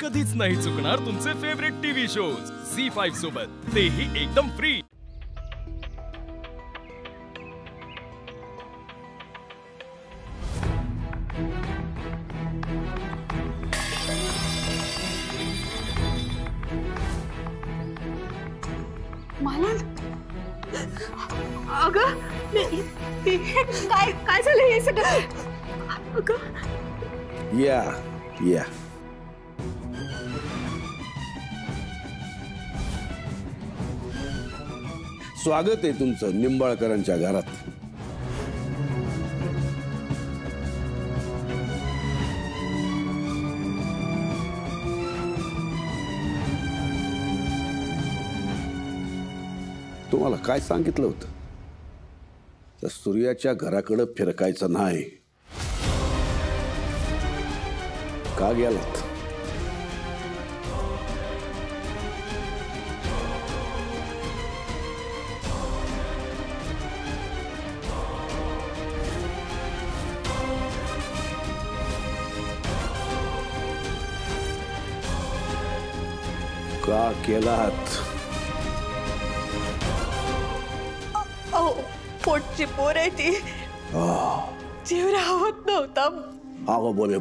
कधीच नाही चुकणार तुमचे फेवरेट टीव्ही शोज झी5 सोबत, तेही एकदम फ्री। अगं काय झालं हे सगळं? अगं या स्वागत आहे तुमचं निंबाळकरांच्या घरात। तुम्हाला काय सांगितलं होतं? त्या सूर्याच्या घराकडे फिरकायचं नाही। का गेलात? का केलात? पोटची पोर आहे ती, जीव राहत नव्हता। अहो बोले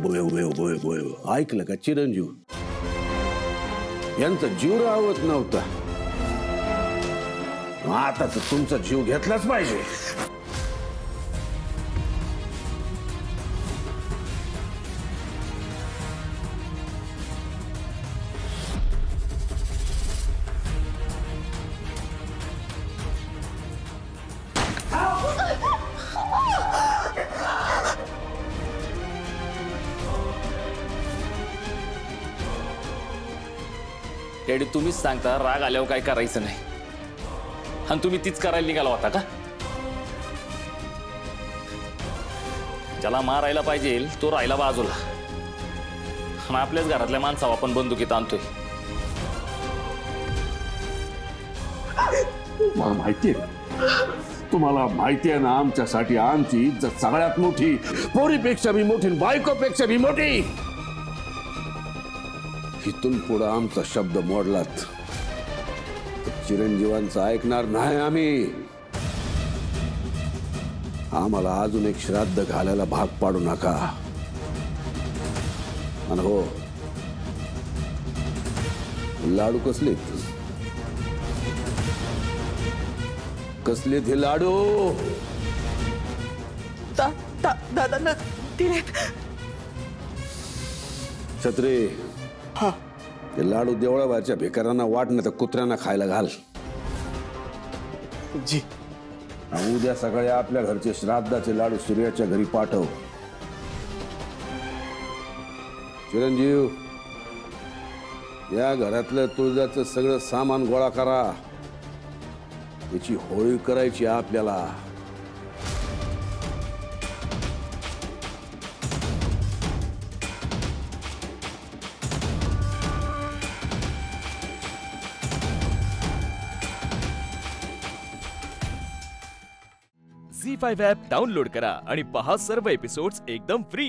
ऐकलं का चिरंजीव? यांचा जीव राहत नव्हता, आता तर तुमचा जीव घेतलाच पाहिजे। डॅडी तुम्हीच सांगता राग आल्यावर काय करायचं नाही, आणि तुम्ही तीच करायला निघाला होता का? ज्याला मारायला पाहिजे तो राहिला बाजूला, आणि आपल्याच घरातल्या माणसावर आपण बंदुकीत आणतोय। मला माहितीये, तुम्हाला माहितीये ना, आमच्यासाठी आमची इज्जत सगळ्यात मोठी, पोरीपेक्षा बी मोठी, बायकोपेक्षा बी मोठी। इथून पुढे आमचा शब्द मोडलात चिरंजीवांचा ऐकणार नाही आम्ही। आम्हाला अजून एक श्राद्ध घालायला भाग पाडू नका। आणि हो, लाडू कसलेत? कसलेत हे लाडू? दादा दिलेत। छत्री, ते लाडू देवळाबाच्या भिकाऱ्यांना वाट, नाही तर कुत्र्यांना खायला घाल। जी। उद्या सकाळी आपल्या घरचे श्राद्धाचे लाडू सूर्याच्या घरी पाठव। चिरंजीव, या घरातलं तुळजाचं सगळं सामान गोळा करा, त्याची होळी करायची आपल्याला। झी5 ॲप डाउनलोड करा आणि पहा सर्व एपिसोड्स एकदम फ्री।